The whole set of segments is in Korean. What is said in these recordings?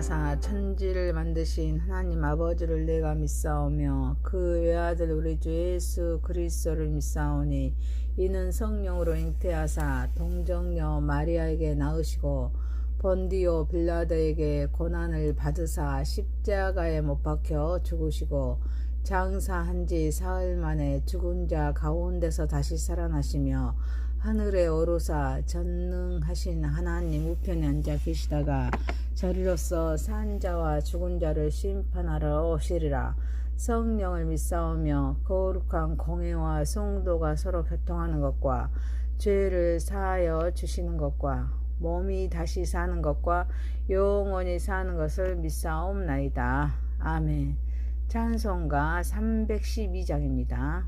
인자하사 천지를 만드신 하나님 아버지를 내가 믿사오며 그 외아들 우리 주 예수 그리스도를 믿사오니 이는 성령으로 잉태하사 동정녀 마리아에게 낳으시고 본디오 빌라도에게 고난을 받으사 십자가에 못 박혀 죽으시고 장사한 지 사흘 만에 죽은 자 가운데서 다시 살아나시며 하늘에 오르사 전능하신 하나님 우편에 앉아 계시다가 저리로서 산 자와 죽은 자를 심판하러 오시리라. 성령을 믿사오며 거룩한 공회와 성도가 서로 교통하는 것과 죄를 사하여 주시는 것과 몸이 다시 사는 것과 영원히 사는 것을 믿사옵나이다. 아멘. 찬송가 312장입니다.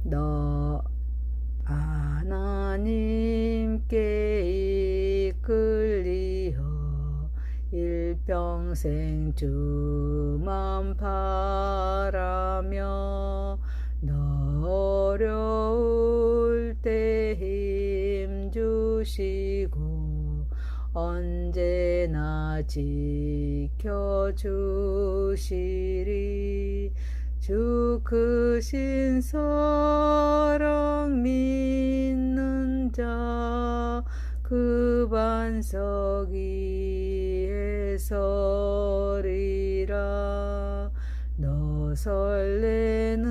너 하나님께 이끌리어 일평생 주만 바라며 너 어려울 때 힘주시고 언제나 지켜주시리. 주 크신 사랑 믿는 자 그 반석 위에 서리라. 너 설레는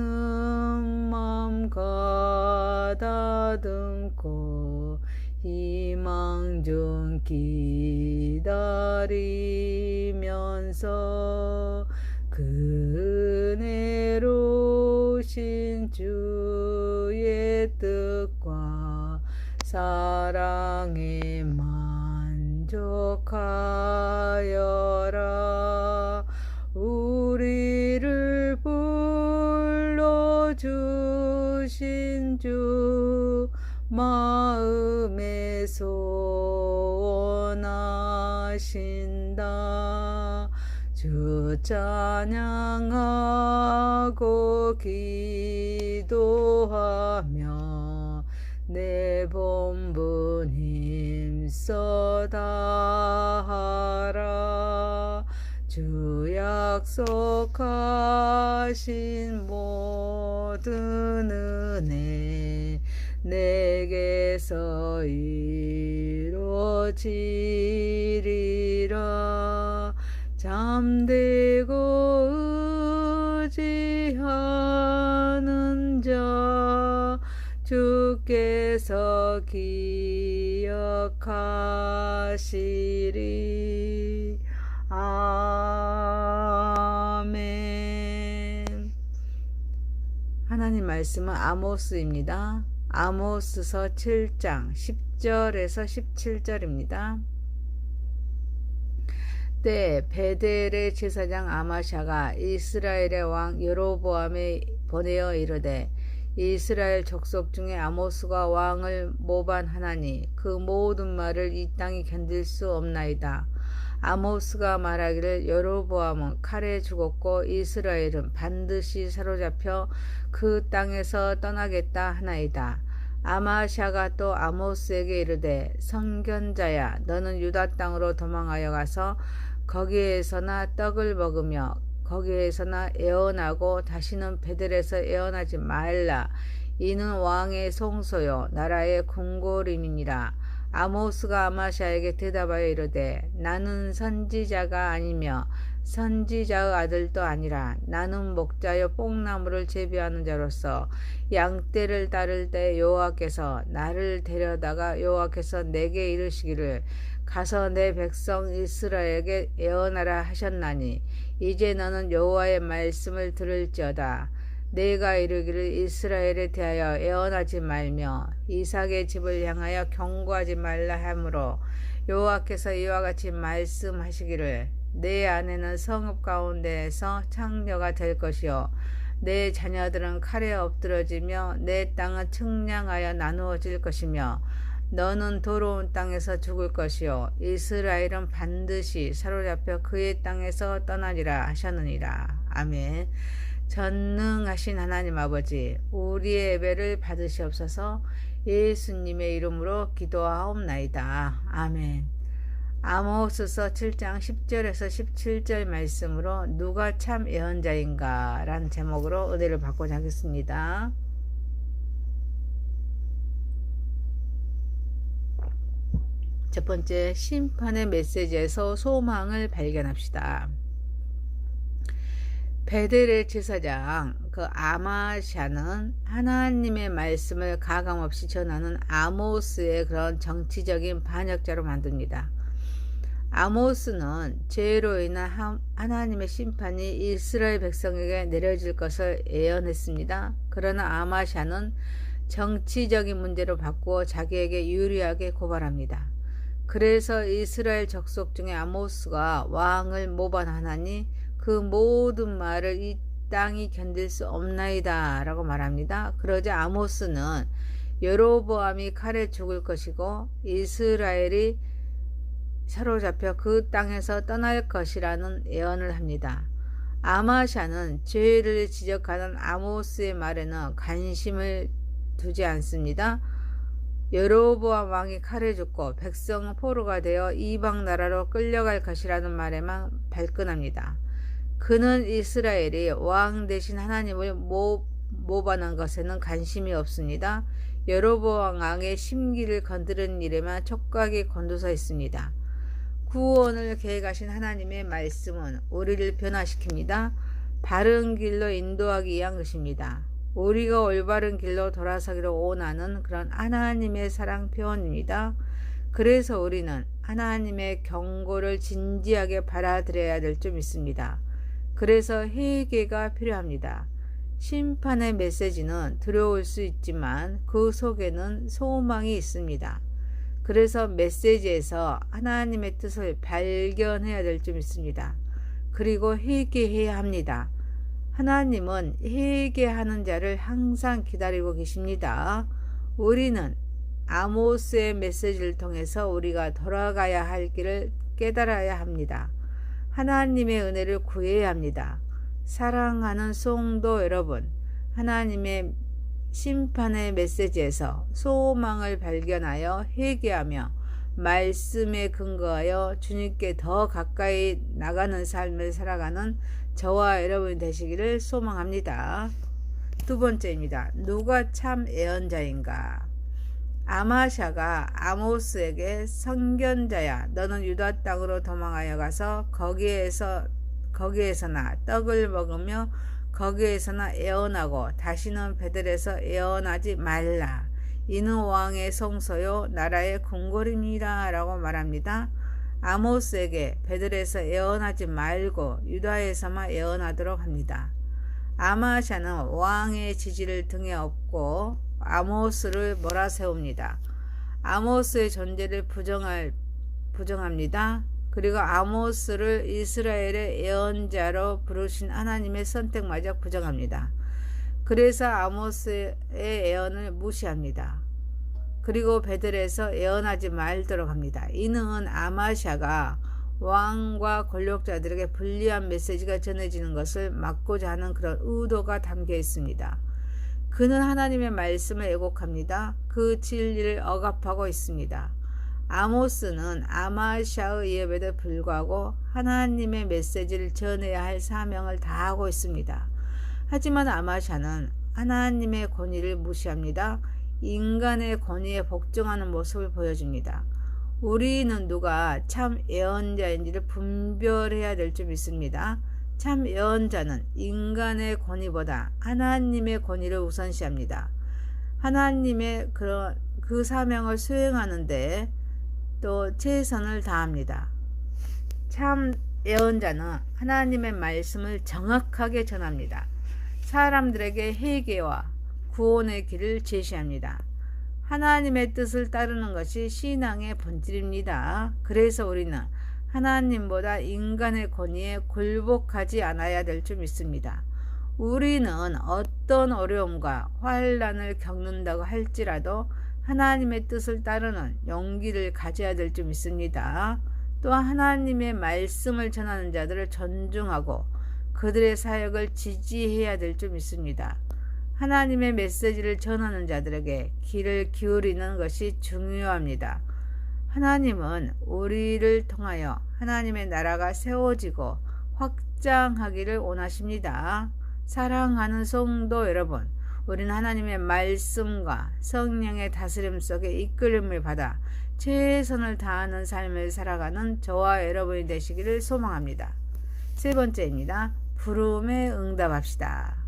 맘 가다듬고 희망 중 기다리면서 그 은혜로우신 주의 뜻과 사랑에 만족하여라. 우리를 불러주신 주 마음에 소원하신다. 주 찬양하고 기도하며 내 본분 힘써 다하라. 주 약속하신 모든 은혜 내게서 이루어지리라. 잠들고 의지하는 자 주께서 기억하시리. 아멘. 하나님 말씀은 아모스입니다. 아모스서 7장 10절에서 17절입니다. 때 베델의 제사장 아마샤가 이스라엘의 왕 여로보암에 보내어 이르되 이스라엘 족속 중에 아모스가 왕을 모반하나니 그 모든 말을 이 땅이 견딜 수 없나이다. 아모스가 말하기를 여로보암은 칼에 죽었고 이스라엘은 반드시 사로잡혀 그 땅에서 떠나겠다 하나이다. 아마샤가 또 아모스에게 이르되 선견자야 너는 유다 땅으로 도망하여 가서 거기에서나 떡을 먹으며 거기에서나 애원하고 다시는 베델에서 애원하지 말라. 이는 왕의 송소요 나라의 궁궐임이니라. 아모스가 아마샤에게 대답하여 이르되 나는 선지자가 아니며 선지자의 아들도 아니라 나는 목자여 뽕나무를 재배하는 자로서 양떼를 따를 때 여호와께서 나를 데려다가 여호와께서 내게 이르시기를 가서 내 백성 이스라엘에게 애원하라 하셨나니 이제 너는 여호와의 말씀을 들을지어다. 내가 이르기를 이스라엘에 대하여 애원하지 말며 이삭의 집을 향하여 경고하지 말라 하므로 여호와께서 이와 같이 말씀하시기를 내 아내는 성읍 가운데에서 창녀가 될 것이요 내 자녀들은 칼에 엎드러지며 내 땅은 측량하여 나누어질 것이며 너는 더러운 땅에서 죽을 것이요 이스라엘은 반드시 사로잡혀 그의 땅에서 떠나리라 하셨느니라. 아멘. 전능하신 하나님 아버지, 우리의 예배를 받으시옵소서. 예수님의 이름으로 기도하옵나이다. 아멘. 아모스서 7장 10절에서 17절 말씀으로 누가 참 예언자인가 라는 제목으로 은혜를 받고자 하겠습니다. 첫 번째, 심판의 메시지에서 소망을 발견합시다. 베델의 제사장 아마샤는 하나님의 말씀을 가감없이 전하는 아모스의 그런 정치적인 반역자로 만듭니다. 아모스는 죄로 인한 하나님의 심판이 이스라엘 백성에게 내려질 것을 예언했습니다. 그러나 아마샤는 정치적인 문제로 바꾸어 자기에게 유리하게 고발합니다. 그래서 이스라엘 족속 중에 아모스가 왕을 모반하나니 그 모든 말을 이 땅이 견딜 수 없나이다 라고 말합니다. 그러자 아모스는 여로보암이 칼에 죽을 것이고 이스라엘이 사로잡혀 그 땅에서 떠날 것이라는 예언을 합니다. 아마샤는 죄를 지적하는 아모스의 말에는 관심을 두지 않습니다. 여로보암 왕이 칼에 죽고 백성은 포로가 되어 이방 나라로 끌려갈 것이라는 말에만 발끈합니다. 그는 이스라엘이 왕 대신 하나님을 모반한 것에는 관심이 없습니다. 여로보암 왕의 심기를 건드리는 일에만 촉각이 곤두서 있습니다. 구원을 계획하신 하나님의 말씀은 우리를 변화시킵니다. 바른 길로 인도하기 위한 것입니다. 우리가 올바른 길로 돌아서기를 원하는 그런 하나님의 사랑 표현입니다. 그래서 우리는 하나님의 경고를 진지하게 받아들여야 될 줄 믿습니다. 그래서 회개가 필요합니다. 심판의 메시지는 두려울 수 있지만 그 속에는 소망이 있습니다. 그래서 메시지에서 하나님의 뜻을 발견해야 될 줄 믿습니다. 그리고 회개해야 합니다. 하나님은 회개하는 자를 항상 기다리고 계십니다. 우리는 아모스의 메시지를 통해서 우리가 돌아가야 할 길을 깨달아야 합니다. 하나님의 은혜를 구해야 합니다. 사랑하는 성도 여러분, 하나님의 심판의 메시지에서 소망을 발견하여 회개하며 말씀에 근거하여 주님께 더 가까이 나가는 삶을 살아가는 저와 여러분이 되시기를 소망합니다. 두 번째입니다. 누가 참 예언자인가? 아마샤가 아모스에게 선견자야, 너는 유다 땅으로 도망하여 가서 거기에서나 떡을 먹으며 거기에서나 예언하고 다시는 베델에서 예언하지 말라. 이는 왕의 성소요 나라의 궁궐입니다 라고 말합니다. 아모스에게 베델에서 예언하지 말고 유다에서만 예언하도록 합니다. 아마샤는 왕의 지지를 등에 업고 아모스를 몰아세웁니다. 아모스의 존재를 부정합니다. 그리고 아모스를 이스라엘의 예언자로 부르신 하나님의 선택마저 부정합니다. 그래서 아모스의 예언을 무시합니다. 그리고 베델에서 예언하지 말도록 합니다. 이는 아마샤가 왕과 권력자들에게 불리한 메시지가 전해지는 것을 막고자 하는 그런 의도가 담겨 있습니다. 그는 하나님의 말씀을 왜곡합니다. 그 진리를 억압하고 있습니다. 아모스는 아마샤의 예배에도 불구하고 하나님의 메시지를 전해야 할 사명을 다하고 있습니다. 하지만 아마샤는 하나님의 권위를 무시합니다. 인간의 권위에 복종하는 모습을 보여줍니다. 우리는 누가 참 예언자인지를 분별해야 될 줄 믿습니다. 참 예언자는 인간의 권위보다 하나님의 권위를 우선시합니다. 하나님의 그 사명을 수행하는데 또 최선을 다합니다. 참 예언자는 하나님의 말씀을 정확하게 전합니다. 사람들에게 회개와 구원의 길을 제시합니다. 하나님의 뜻을 따르는 것이 신앙의 본질입니다. 그래서 우리는 하나님보다 인간의 권위에 굴복하지 않아야 될 줄 믿습니다. 우리는 어떤 어려움과 환난을 겪는다고 할지라도 하나님의 뜻을 따르는 용기를 가져야 될 줄 믿습니다. 또한 하나님의 말씀을 전하는 자들을 존중하고 그들의 사역을 지지해야 될 줄 믿습니다. 하나님의 메시지를 전하는 자들에게 귀를 기울이는 것이 중요합니다. 하나님은 우리를 통하여 하나님의 나라가 세워지고 확장하기를 원하십니다. 사랑하는 성도 여러분, 우리는 하나님의 말씀과 성령의 다스림 속에 이끌림을 받아 최선을 다하는 삶을 살아가는 저와 여러분이 되시기를 소망합니다. 세 번째입니다. 부름에 응답합시다.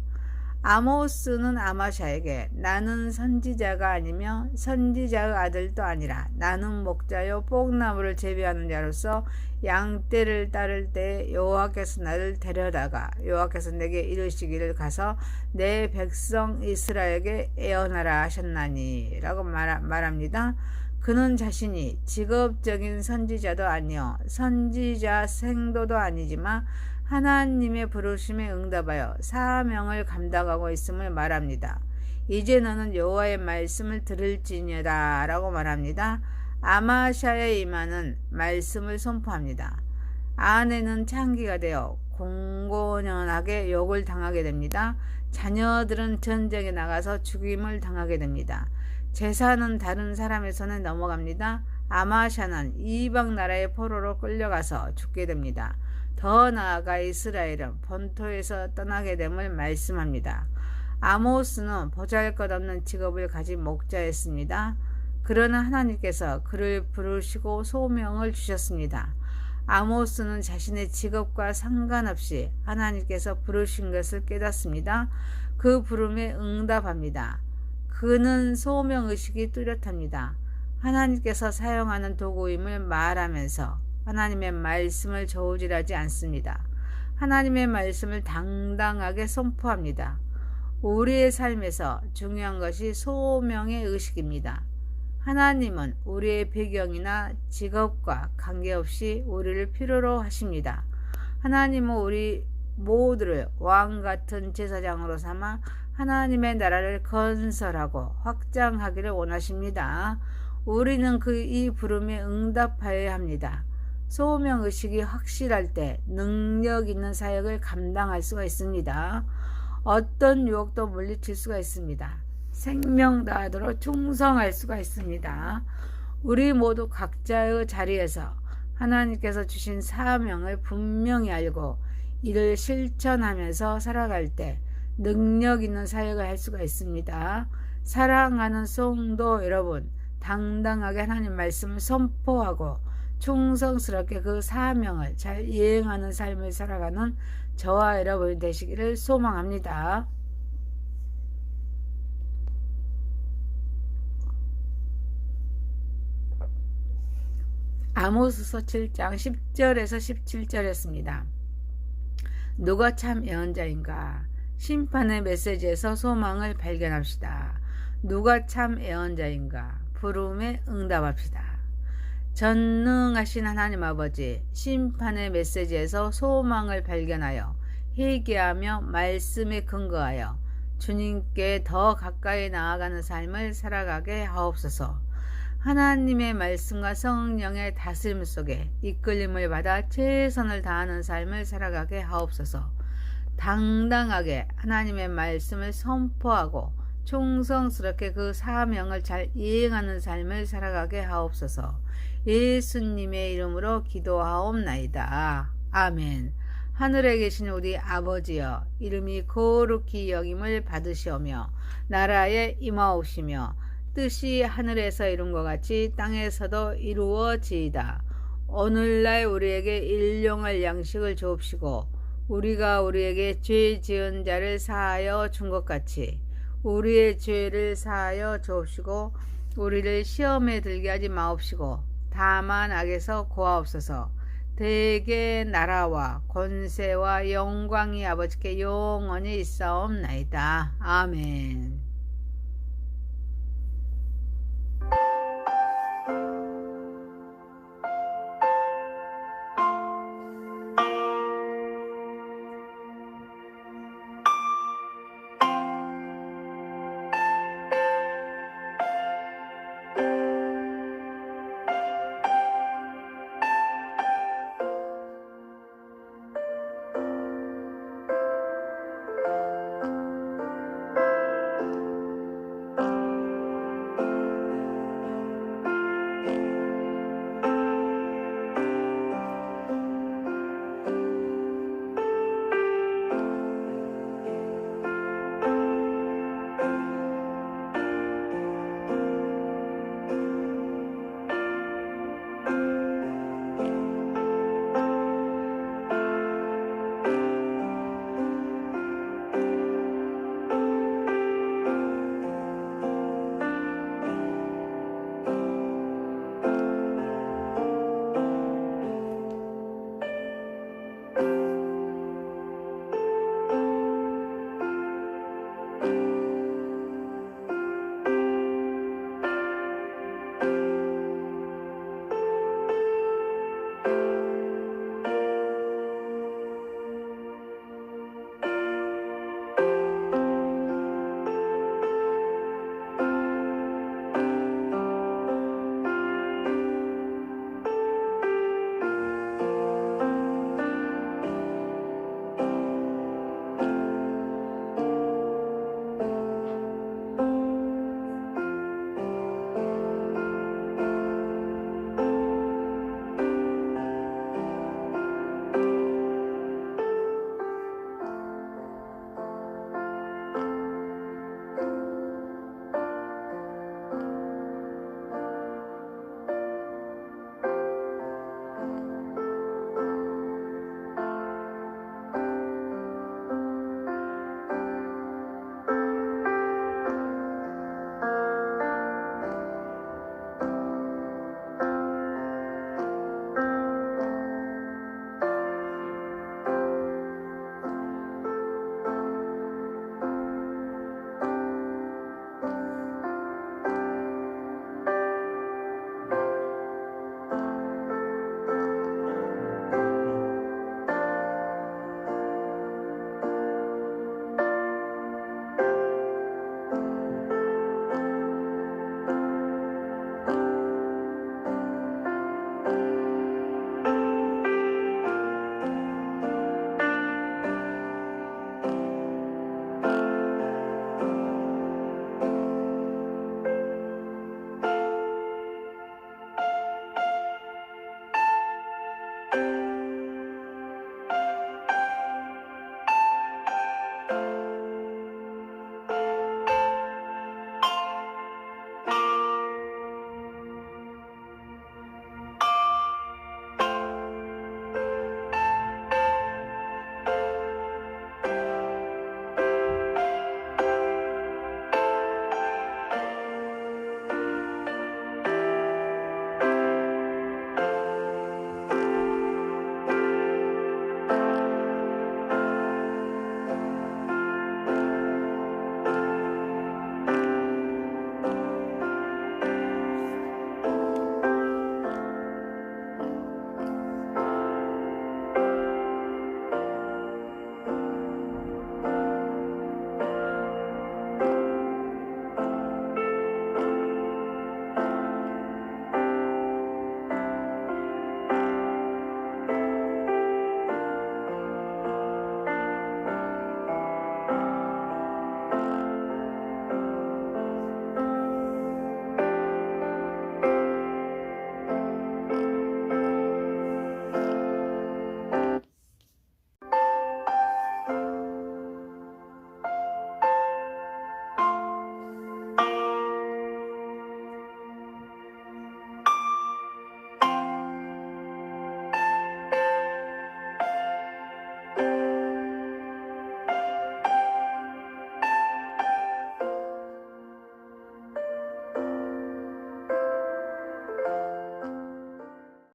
아모스는 아마샤에게 나는 선지자가 아니며 선지자의 아들도 아니라 나는 목자요 뽕나무를 재배하는 자로서 양떼를 따를 때 여호와께서 나를 데려다가 여호와께서 내게 이르시기를 가서 내 백성 이스라엘에게 애언하라 하셨나니 라고 말합니다. 그는 자신이 직업적인 선지자도 아니요 선지자 생도도 아니지만 하나님의 부르심에 응답하여 사명을 감당하고 있음을 말합니다. 이제 너는 여호와의 말씀을 들을지니라 라고 말합니다. 아마샤의 이마는 말씀을 선포합니다. 아내는 창기가 되어 공고연하게 욕을 당하게 됩니다. 자녀들은 전쟁에 나가서 죽임을 당하게 됩니다. 재산은 다른 사람의 손에 넘어갑니다. 아마샤는 이방 나라의 포로로 끌려가서 죽게 됩니다. 더 나아가 이스라엘은 본토에서 떠나게 됨을 말씀합니다. 아모스는 보잘것없는 직업을 가진 목자였습니다. 그러나 하나님께서 그를 부르시고 소명을 주셨습니다. 아모스는 자신의 직업과 상관없이 하나님께서 부르신 것을 깨닫습니다. 그 부름에 응답합니다. 그는 소명의식이 뚜렷합니다. 하나님께서 사용하는 도구임을 말하면서 하나님의 말씀을 저울질하지 않습니다. 하나님의 말씀을 당당하게 선포합니다. 우리의 삶에서 중요한 것이 소명의 의식입니다. 하나님은 우리의 배경이나 직업과 관계없이 우리를 필요로 하십니다. 하나님은 우리 모두를 왕같은 제사장으로 삼아 하나님의 나라를 건설하고 확장하기를 원하십니다. 우리는 이 부름에 응답하여야 합니다. 소명의식이 확실할 때 능력 있는 사역을 감당할 수가 있습니다. 어떤 유혹도 물리칠 수가 있습니다. 생명 다하도록 충성할 수가 있습니다. 우리 모두 각자의 자리에서 하나님께서 주신 사명을 분명히 알고 이를 실천하면서 살아갈 때 능력 있는 사역을 할 수가 있습니다. 사랑하는 성도 여러분, 당당하게 하나님 말씀을 선포하고 충성스럽게 그 사명을 잘 이행하는 삶을 살아가는 저와 여러분이 되시기를 소망합니다. 아모스서 7장 10절에서 17절이었습니다. 누가 참 예언자인가? 심판의 메시지에서 소망을 발견합시다. 누가 참 예언자인가? 부름에 응답합시다. 전능하신 하나님 아버지, 심판의 메시지에서 소망을 발견하여 회개하며 말씀에 근거하여 주님께 더 가까이 나아가는 삶을 살아가게 하옵소서. 하나님의 말씀과 성령의 다스림 속에 이끌림을 받아 최선을 다하는 삶을 살아가게 하옵소서. 당당하게 하나님의 말씀을 선포하고 충성스럽게 그 사명을 잘 이행하는 삶을 살아가게 하옵소서. 예수님의 이름으로 기도하옵나이다. 아멘. 하늘에 계신 우리 아버지여, 이름이 거룩히 여김을 받으시오며 나라에 임하옵시며 뜻이 하늘에서 이룬 것 같이 땅에서도 이루어지이다. 오늘날 우리에게 일용할 양식을 주옵시고 우리가 우리에게 죄 지은 자를 사하여 준 것 같이 우리의 죄를 사하여 주옵시고 우리를 시험에 들게 하지 마옵시고 다만 악에서 구하옵소서. 대개 나라와 권세와 영광이 아버지께 영원히 있사옵나이다. 아멘.